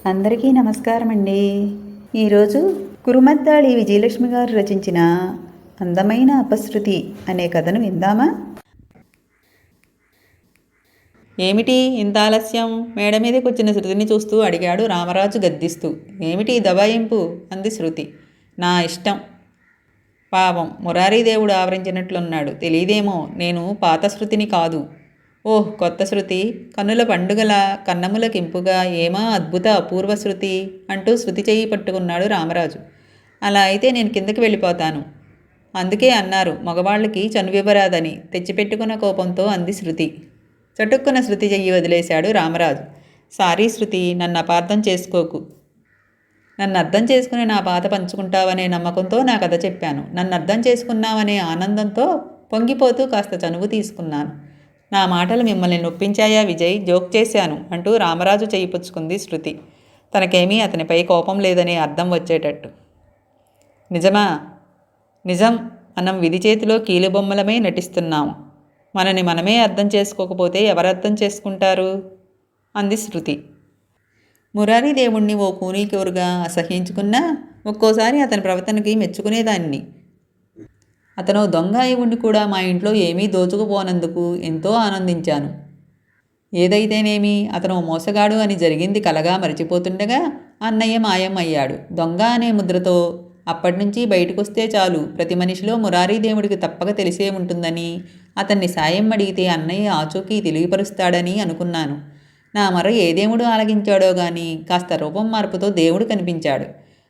అందరికీ నమస్కారం అండి. ఈరోజు కురుమద్దాళి విజయలక్ష్మి గారు రచించిన అందమైన అపశృతి అనే కథను విందామా? ఏమిటి ఇంత ఆలస్యం? మేడ మీదకి వచ్చిన శృతిని చూస్తూ అడిగాడు రామరాజు గద్దిస్తూ. ఏమిటి దబాయింపు? అంది శృతి. నా ఇష్టం. పాపం మురారీదేవుడు ఆవరించినట్లున్నాడు. తెలీదేమో, నేను పాత శృతిని కాదు. ఓహ్, కొత్త శృతి, కన్నుల పండుగల కన్నములకింపుగా ఏమా అద్భుత అపూర్వ శృతి అంటూ శృతి చేయి పట్టుకున్నాడు రామరాజు. అలా అయితే నేను కిందకి వెళ్ళిపోతాను. అందుకే అన్నారు మగవాళ్ళకి చనువివ్వరాదని, తెచ్చిపెట్టుకున్న కోపంతో అంది శృతి. చటుక్కున శృతి చెయ్యి వదిలేశాడు రామరాజు. సారీ శృతి, నన్ను అపార్థం చేసుకోకు. నన్ను అర్థం చేసుకుని నా బాధ పంచుకుంటావనే నమ్మకంతో నా కథ చెప్పాను. నన్ను అర్థం చేసుకున్నావనే ఆనందంతో పొంగిపోతూ కాస్త చనువు తీసుకున్నాను. నా మాటలు మిమ్మల్ని నొప్పించాయా విజయ్? జోక్ చేశాను అంటూ రామరాజు చేయి పుచ్చుకుంది శృతి. తనకేమీ అతనిపై కోపం లేదనే అర్థం వచ్చేటట్టు. నిజమా? నిజం. మనం విధి చేతిలో కీలుబొమ్మలమే నటిస్తున్నాము. మనని మనమే అర్థం చేసుకోకపోతే ఎవరు అర్థం చేసుకుంటారు? అంది శృతి. మురారీదేవుణ్ణి ఓ కూనీకోరుగా అసహ్యించుకున్నా ఒక్కోసారి అతని ప్రవర్తనకి మెచ్చుకునేదాన్ని. అతను దొంగ అయి ఉండి కూడా మా ఇంట్లో ఏమీ దోచుకుపోనందుకు ఎంతో ఆనందించాను. ఏదైతేనేమి, అతను మోసగాడు అని జరిగింది కలగా మరిచిపోతుండగా అన్నయ్య మాయం అయ్యాడు. దొంగ అనే ముద్రతో అప్పటినుంచి బయటకొస్తే చాలు ప్రతి మనిషిలో మురారీదేవుడికి తప్పక తెలిసే ఉంటుందని, అతన్ని సాయం అడిగితే అన్నయ్య ఆచూకీ తెలియపరుస్తాడని అనుకున్నాను. నా మొర ఏ దేవుడు ఆలగించాడో గాని కాస్త రూపం మార్పుతో దేవుడు కనిపించాడు.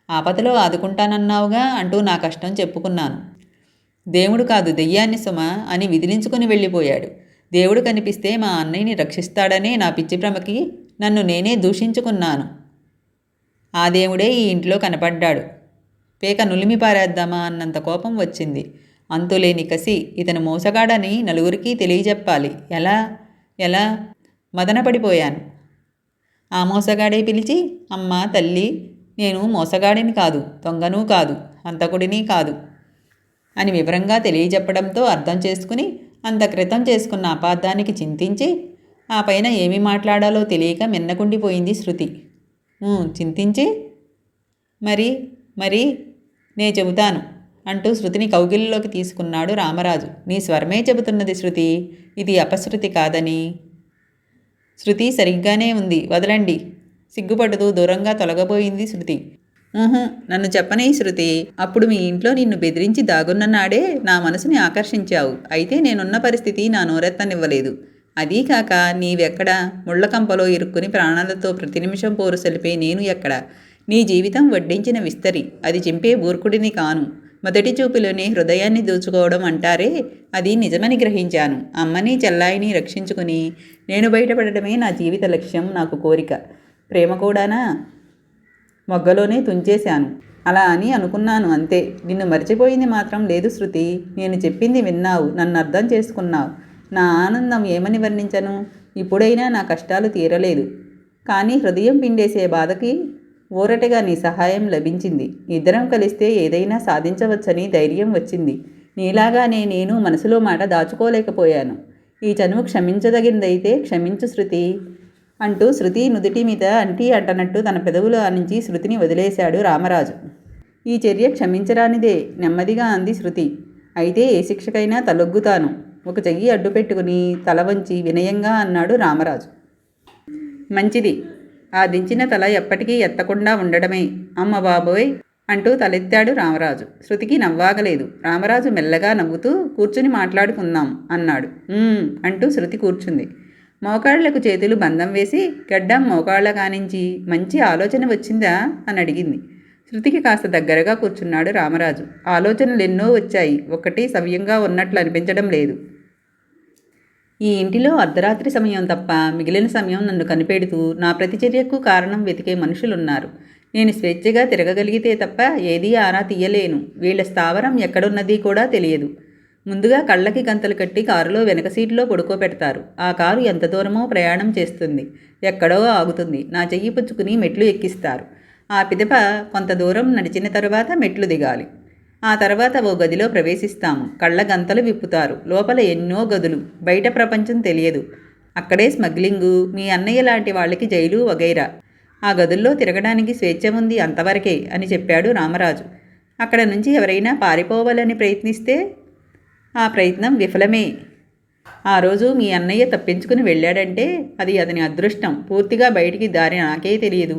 ఆపదలో ఆదుకుంటానన్నావుగా అంటూ నా కష్టం చెప్పుకున్నాను. దేవుడు కాదు, దెయ్యాన్ని సుమ అని విదిలించుకుని వెళ్ళిపోయాడు. దేవుడు కనిపిస్తే మా అన్నయ్యని రక్షిస్తాడనే నా పిచ్చి భ్రమకి నన్ను నేనే దూషించుకున్నాను. ఆ దేవుడే ఈ ఇంట్లో కనపడ్డాడు. పేక నులిమి పారేద్దామా అన్నంత కోపం వచ్చింది. అంతులేని కసి. ఇతను మోసగాడని నలుగురికి తెలియజెప్పాలి. ఎలా ఎలా మదనపడిపోయాను. ఆ మోసగాడే పిలిచి, అమ్మా తల్లి, నేను మోసగాడిని కాదు, దొంగనూ కాదు, హంతకుడిని కాదు అని వివరంగా తెలియజెప్పడంతో అర్థం చేసుకుని అంత క్రితం చేసుకున్న అపార్థానికి చింతించి ఆ పైన ఏమి మాట్లాడాలో తెలియక మిన్నకుండిపోయింది శృతి. చింతించి మరి మరి నే చెబుతాను అంటూ శృతిని కౌగిలిలోకి తీసుకున్నాడు రామరాజు. నీ స్వరమే చెబుతున్నది శృతి, ఇది అపశృతి కాదని. శృతి సరిగ్గానే ఉంది, వదలండి. సిగ్గుపడుతూ దూరంగా తొలగబోయింది శృతి. నన్ను చెప్పనే శృతి. అప్పుడు మీ ఇంట్లో నిన్ను బెదిరించి దాగున్న నాడే నా మనసుని ఆకర్షించావు. అయితే నేనున్న పరిస్థితి నా నోరెత్తనివ్వలేదు. అదీ కాక నీవెక్కడ? ముళ్ళకంపలో ఇరుక్కుని ప్రాణాలతో ప్రతి నిమిషం పోరు సలిపే నేను ఎక్కడ? నీ జీవితం వడ్డించిన విస్తరి, అది చింపే బూర్ఖుడిని కాను. మొదటి చూపులోనే హృదయాన్ని దోచుకోవడం అంటారే, అది నిజమని గ్రహించాను. అమ్మని చెల్లాయిని రక్షించుకుని నేను బయటపడటమే నా జీవిత లక్ష్యం, నాకు కోరిక. ప్రేమ కూడానా? మొగ్గలోనే తుంచేశాను. అలా అని అనుకున్నాను అంతే. నిన్ను మర్చిపోయింది మాత్రం లేదు శృతి. నేను చెప్పింది విన్నావు, నన్ను అర్థం చేసుకున్నావు. నా ఆనందం ఏమని వర్ణించను? ఇప్పుడైనా నా కష్టాలు తీరలేదు, కానీ హృదయం పిండేసే బాధకి ఊరటగా నీ సహాయం లభించింది. ఇద్దరం కలిస్తే ఏదైనా సాధించవచ్చని ధైర్యం వచ్చింది. నీలాగానే నేను మనసులో మాట దాచుకోలేకపోయాను. ఈ చనువు క్షమించదగిందైతే క్షమించు శృతి అంటూ శృతి నుదుటి మీద అంటనట్టు తన పెదవుల నుంచి శృతిని వదిలేశాడు రామరాజు. ఈ చర్య క్షమించరానిదే, నెమ్మదిగా అంది శృతి. అయితే ఏ శిక్షకైనా తలొగ్గుతాను. ఒక చెయ్యి అడ్డు పెట్టుకుని తల వంచి వినయంగా అన్నాడు రామరాజు. మంచిది. ఆ దించిన తల ఎప్పటికీ ఎత్తకుండా ఉండడమే. అమ్మ బాబోయ్ అంటూ తలెత్తాడు రామరాజు. శృతికి నవ్వాగలేదు. రామరాజు మెల్లగా నవ్వుతూ కూర్చుని మాట్లాడుకుందాం అన్నాడు. అంటూ శృతి కూర్చుంది. మోకాళ్లకు చేతులు బంధం వేసి, గడ్డం మోకాళ్ల కానించి మంచి ఆలోచన వచ్చిందా అని అడిగింది. శృతికి కాస్త దగ్గరగా కూర్చున్నాడు రామరాజు. ఆలోచనలు ఎన్నో వచ్చాయి, ఒక్కటి సవ్యంగా ఉన్నట్లు అనిపించడం లేదు. ఈ ఇంటిలో అర్ధరాత్రి సమయం తప్ప మిగిలిన సమయం నన్ను కనిపెడుతూ నా ప్రతిచర్యకు కారణం వెతికే మనుషులున్నారు. నేను స్వేచ్ఛగా తిరగగలిగితే తప్ప ఏదీ ఆరా తీయలేను. వీళ్ల స్థావరం ఎక్కడున్నది కూడా తెలియదు. ముందుగా కళ్ళకి గంతలు కట్టి కారులో వెనక సీట్లో పడుకోబెడతారు. ఆ కారు ఎంత దూరమో ప్రయాణం చేస్తుంది, ఎక్కడో ఆగుతుంది. నా చెయ్యి పుచ్చుకుని మెట్లు ఎక్కిస్తారు. ఆ పిదప కొంత దూరం నడిచిన తరువాత మెట్లు దిగాలి. ఆ తర్వాత ఓ గదిలో ప్రవేశిస్తాము. కళ్ళ గంతలు విప్పుతారు. లోపల ఎన్నో గదులు, బయట ప్రపంచం తెలియదు. అక్కడే స్మగ్లింగు, మీ అన్నయ్య లాంటి వాళ్ళకి జైలు వగైరా. ఆ గదుల్లో తిరగడానికి స్వేచ్ఛ ఉంది అంతవరకే అని చెప్పాడు రామరాజు. అక్కడ నుంచి ఎవరైనా పారిపోవాలని ప్రయత్నిస్తే ఆ ప్రయత్నం విఫలమే. ఆ రోజు మీ అన్నయ్య తప్పించుకుని వెళ్ళాడంటే అది అతని అదృష్టం. పూర్తిగా బయటికి దారి నాకే తెలియదు.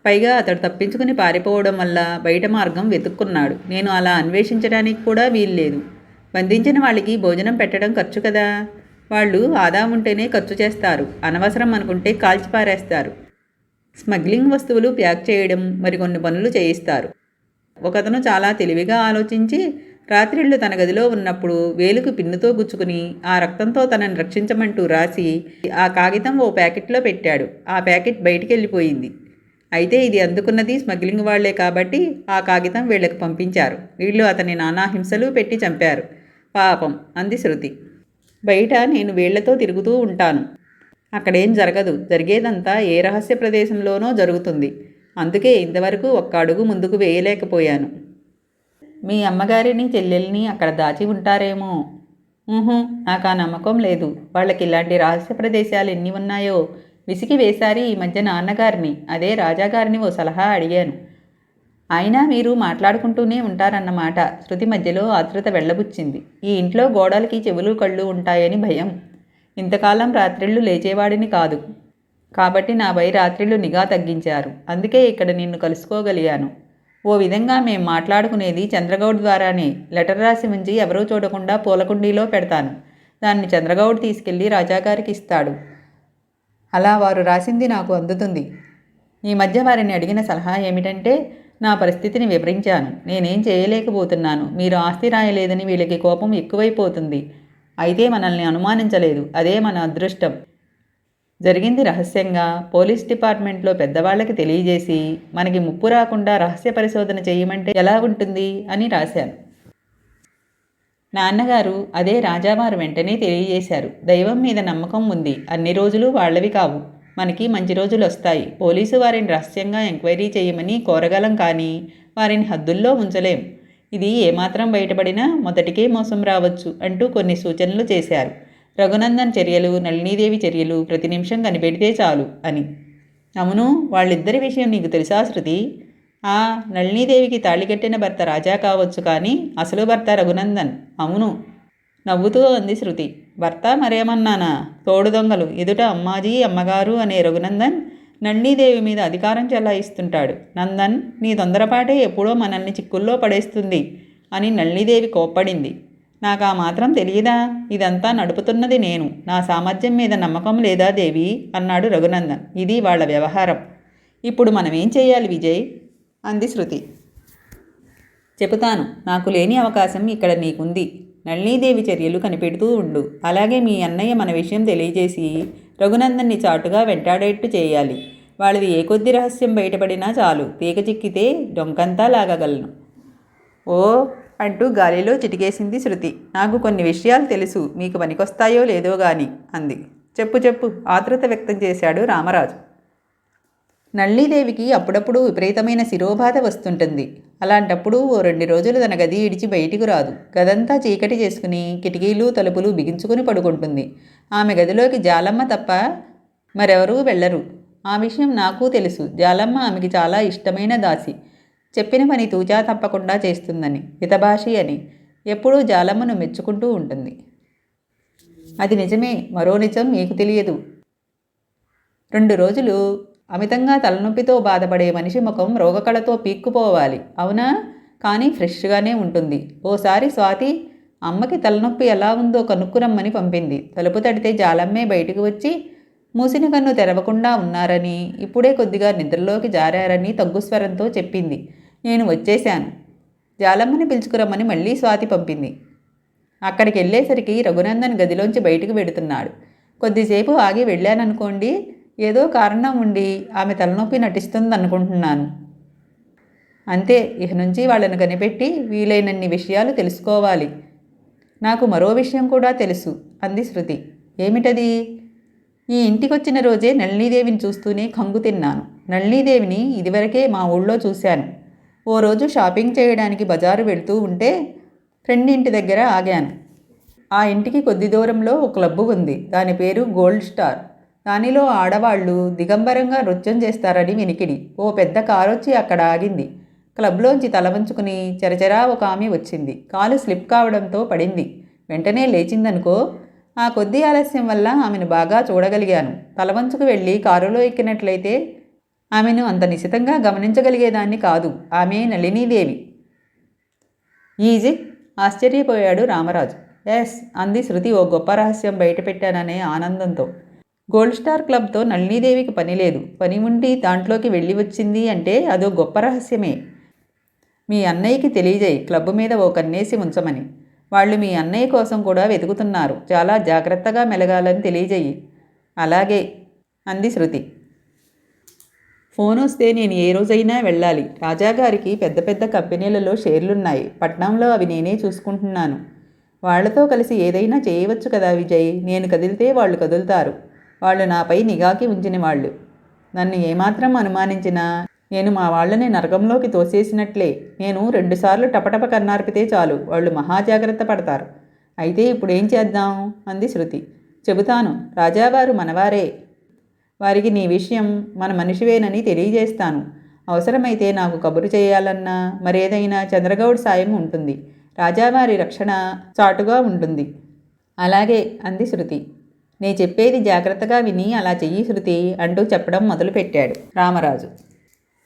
పైగా అతడు తప్పించుకుని పారిపోవడం వల్ల బయట మార్గం వెతుక్కున్నాడు. నేను అలా అన్వేషించడానికి కూడా వీల్లేదు. బంధించిన వాళ్ళకి భోజనం పెట్టడం ఖర్చు కదా. వాళ్ళు ఆదాయం ఉంటేనే ఖర్చు చేస్తారు. అనవసరం అనుకుంటే కాల్చిపారేస్తారు. స్మగ్లింగ్ వస్తువులు ప్యాక్ చేయడం, మరికొన్ని పనులు చేయిస్తారు. ఒకతను చాలా తెలివిగా ఆలోచించి రాత్రిళ్ళు తన గదిలో ఉన్నప్పుడు వేలుకు పిన్నుతో గుచ్చుకుని ఆ రక్తంతో తనని రక్షించమంటూ రాసి ఆ కాగితం ఓ ప్యాకెట్లో పెట్టాడు. ఆ ప్యాకెట్ బయటికి వెళ్ళిపోయింది. అయితే ఇది అందుకున్నది స్మగ్లింగ్ వాళ్లే కాబట్టి ఆ కాగితం వీళ్ళకి పంపించారు. వీళ్ళు అతని నానా హింసలు పెట్టి చంపారు. పాపం అంది శృతి. బయట నేను వీళ్లతో తిరుగుతూ ఉంటాను. అక్కడేం జరగదు. జరిగేదంతా ఏ రహస్య ప్రదేశంలోనో జరుగుతుంది. అందుకే ఇంతవరకు ఒక్క అడుగు ముందుకు వేయలేకపోయాను. మీ అమ్మగారిని చెల్లెల్ని అక్కడ దాచి ఉంటారేమో. నాకు ఆ నమ్మకం లేదు. వాళ్ళకి ఇలాంటి రహస్య ప్రదేశాలు ఎన్ని ఉన్నాయో విసిగి వేశారి ఈ మధ్య నాన్నగారిని, అదే రాజాగారిని ఓ సలహా అడిగాను. అయినా మీరు మాట్లాడుకుంటూనే ఉంటారన్నమాట. శృతి మధ్యలో ఆతృత వెళ్ళబుచ్చింది. ఈ ఇంట్లో గోడలకి చెవులు కళ్ళు ఉంటాయని భయం. ఇంతకాలం రాత్రిళ్ళు లేచేవాడిని కాదు. కాబట్టి నాపై రాత్రిళ్ళు నిఘా తగ్గించారు. అందుకే ఇక్కడ నిన్ను కలుసుకోగలిగాను. ఓ విధంగా మేం మాట్లాడుకునేది చంద్రగౌడ్ ద్వారానే. లెటర్ రాసి ఉంచి ఎవరూ చూడకుండా పూలకుండీలో పెడతాను. దాన్ని చంద్రగౌడ్ తీసుకెళ్లి రాజాగారికి ఇస్తాడు. అలా వారు రాసింది నాకు అందుతుంది. ఈ మధ్య వారిని అడిగిన సలహా ఏమిటంటే, నా పరిస్థితిని వివరించాను. నేనేం చేయలేకపోతున్నాను. మీరు ఆస్తి రాయలేదని వీళ్ళకి కోపం ఎక్కువైపోతుంది. అయితే మనల్ని అనుమానించలేదు. అదే మన అదృష్టం. జరిగింది రహస్యంగా పోలీస్ డిపార్ట్మెంట్లో పెద్దవాళ్ళకి తెలియజేసి మనకి ముప్పు రాకుండా రహస్య పరిశోధన చేయమంటే ఎలా ఉంటుంది అని రాశాను. నాన్నగారు అదే రాజావారు వెంటనే తెలియజేశారు. దైవం మీద నమ్మకం ఉంది. అన్ని రోజులు వాళ్ళవి కావు. మనకి మంచి రోజులు వస్తాయి. పోలీసు వారిని రహస్యంగా ఎంక్వైరీ చేయమని కోరగలం, కానీ వారిని హద్దుల్లో ఉంచలేం. ఇది ఏమాత్రం బయటపడినా మొదటికే మోసం రావచ్చు అంటూ కొన్ని సూచనలు చేశారు. రఘునందన్ చర్యలు, నళినీదేవి చర్యలు ప్రతి నిమిషం కనిపెడితే చాలు అని. అవును, వాళ్ళిద్దరి విషయం నీకు తెలుసా శృతి? నళినీదేవికి తాళికట్టిన భర్త రాజా కావచ్చు, కానీ అసలు భర్త రఘునందన్. అవును, నవ్వుతూ అంది శృతి. భర్త మరేమన్నానా? తోడు దొంగలు ఎదుట అమ్మాజీ అమ్మగారు అనే రఘునందన్ నళినీదేవి మీద అధికారం చెలాయిస్తుంటాడు. నందన్, నీ తొందరపాటే ఎప్పుడో మనల్ని చిక్కుల్లో పడేస్తుంది అని నళినీదేవి కోప్పడింది. నాకు ఆ మాత్రం తెలియదా? ఇదంతా నడుపుతున్నది నేను. నా సామర్థ్యం మీద నమ్మకం లేదా దేవి అన్నాడు రఘునందన్. ఇది వాళ్ళ వ్యవహారం. ఇప్పుడు మనమేం చేయాలి విజయ్ అంది శృతి. చెబుతాను. నాకు లేని అవకాశం ఇక్కడ నీకుంది. నళినీదేవి చర్యలు కనిపెడుతూ ఉండు. అలాగే మీ అన్నయ్య మన విషయం తెలియజేసి రఘునందన్ని చాటుగా వెంటాడేట్టు చేయాలి. వాళ్ళది ఏ కొద్ది రహస్యం బయటపడినా చాలు, తీగ చిక్కితే డొంకంతా లాగగలను. ఓ అంటూ గాలిలో చిటికేసింది శృతి. నాకు కొన్ని విషయాలు తెలుసు, మీకు పనికొస్తాయో లేదో గాని అంది. చెప్పు చెప్పు ఆతృత వ్యక్తం చేశాడు రామరాజు. నళినీదేవికి అప్పుడప్పుడు విపరీతమైన శిరోబాధ వస్తుంటుంది. అలాంటప్పుడు ఓ 2 రోజులు తన గది ఇడిచి బయటికి రాదు. గదంతా చీకటి చేసుకుని కిటికీలు తలుపులు బిగించుకుని పడుకుంటుంది. ఆమె గదిలోకి జాలమ్మ తప్ప మరెవరూ వెళ్ళరు. ఆ విషయం నాకు తెలుసు. జాలమ్మ ఆమెకి చాలా ఇష్టమైన దాసి. చెప్పిన పని తూచా తప్పకుండా చేస్తుందని, హితభాషి అని ఎప్పుడూ జాలమ్మను మెచ్చుకుంటూ ఉంటుంది. అది నిజమే. మరో నిజం మీకు తెలియదు. 2 రోజులు అమితంగా తలనొప్పితో బాధపడే మనిషి ముఖం రోగకళతో పీక్కుపోవాలి, అవునా? కానీ ఫ్రెష్గానే ఉంటుంది. ఓసారి స్వాతి అమ్మకి తలనొప్పి ఎలా ఉందో కనుక్కురమ్మని పంపింది. తలుపు తడితే జాలమ్మే బయటకు వచ్చి మూసిన కన్ను తెరవకుండా ఉన్నారని, ఇప్పుడే కొద్దిగా నిద్రలోకి జారారని తగ్గుస్వరంతో చెప్పింది. నేను వచ్చేశాను. జాలమ్మని పిలుచుకురమ్మని మళ్ళీ స్వాతి పంపింది. అక్కడికి వెళ్ళేసరికి రఘునందన్ గదిలోంచి బయటకు వెడుతున్నాడు. కొద్దిసేపు ఆగి వెళ్ళాననుకోండి, ఏదో కారణం ఉండి ఆమె తలనొప్పి నటిస్తుందనుకుంటున్నాను. అంతే. ఇక నుంచి వాళ్ళను కనిపెట్టి వీలైనన్ని విషయాలు తెలుసుకోవాలి. నాకు మరో విషయం కూడా తెలుసు అంది శృతి. ఏమిటది? ఈ ఇంటికొచ్చిన రోజే నళినీదేవిని చూస్తూనే కంగు తిన్నాను. నళినీదేవిని ఇదివరకే మా ఊళ్ళో చూశాను. ఓ రోజు షాపింగ్ చేయడానికి బజారు వెళ్తూ ఉంటే ఫ్రెండ్ ఇంటి దగ్గర ఆగాను. ఆ ఇంటికి కొద్ది దూరంలో ఒక క్లబ్బు ఉంది. దాని పేరు గోల్డ్ స్టార్. దానిలో ఆడవాళ్లు దిగంబరంగా నృత్యం చేస్తారని వినికిడి. ఓ పెద్ద కారొచ్చి అక్కడ ఆగింది. క్లబ్లోంచి తల వంచుకుని చెరచెరా ఒక ఆమె వచ్చింది. కాలు స్లిప్ కావడంతో పడింది. వెంటనే లేచిందనుకో. ఆ కొద్ది ఆలస్యం వల్ల ఆమెను బాగా చూడగలిగాను. తల వంచుకు వెళ్ళి కారులో ఎక్కినట్లయితే ఆమెను అంత నిశితంగా గమనించగలిగేదాన్ని కాదు. ఆమె నళినీదేవి. ఈజిట్? ఆశ్చర్యపోయాడు రామరాజు. ఎస్ అంది శృతి ఓ గొప్ప రహస్యం బయటపెట్టాననే ఆనందంతో. గోల్డ్ స్టార్ క్లబ్తో నళినీదేవికి పని లేదు. పని ఉండి దాంట్లోకి వెళ్ళి వచ్చింది అంటే అదో గొప్ప రహస్యమే. మీ అన్నయ్యకి తెలియజేయి క్లబ్ మీద ఓ కన్నేసి ఉంచమని. వాళ్ళు మీ అన్నయ్య కోసం కూడా వెతుకుతున్నారు. చాలా జాగ్రత్తగా మెలగాలని తెలియజేయి. అలాగే అంది శృతి. ఫోన్ వస్తే నేను ఏ రోజైనా వెళ్ళాలి. రాజాగారికి పెద్ద పెద్ద కంపెనీలలో షేర్లున్నాయి. పట్నంలో అవి నేనే చూసుకుంటున్నాను. వాళ్లతో కలిసి ఏదైనా చేయవచ్చు కదా విజయ్. నేను కదిలితే వాళ్ళు కదులుతారు. వాళ్ళు నాపై నిఘాకి ఉంచిన వాళ్ళు. నన్ను ఏమాత్రం అనుమానించినా నేను మా వాళ్ళని నరకంలోకి తోసేసినట్లే. నేను 2 సార్లు టపటప కన్నార్పితే చాలు, వాళ్ళు మహాజాగ్రత్త పడతారు. అయితే ఇప్పుడేం చేద్దాం అంది శృతి. చెబుతాను. రాజావారు మనవారే. వారికి నీ విషయం మన మనిషివేనని తెలియజేస్తాను. అవసరమైతే నాకు కబురు చేయాలన్నా మరేదైనా చంద్రగౌడ్ సాయం ఉంటుంది. రాజావారి రక్షణ చాటుగా ఉంటుంది. అలాగే అంది శృతి. నే చెప్పేది జాగ్రత్తగా విని అలా చెయ్యి శృతి అంటూ చెప్పడం మొదలుపెట్టాడు రామరాజు.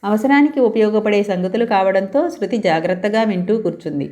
అవసరానికి ఉపయోగపడే సంగతులు కావడంతో శృతి జాగ్రత్తగా వింటూ కూర్చుంది.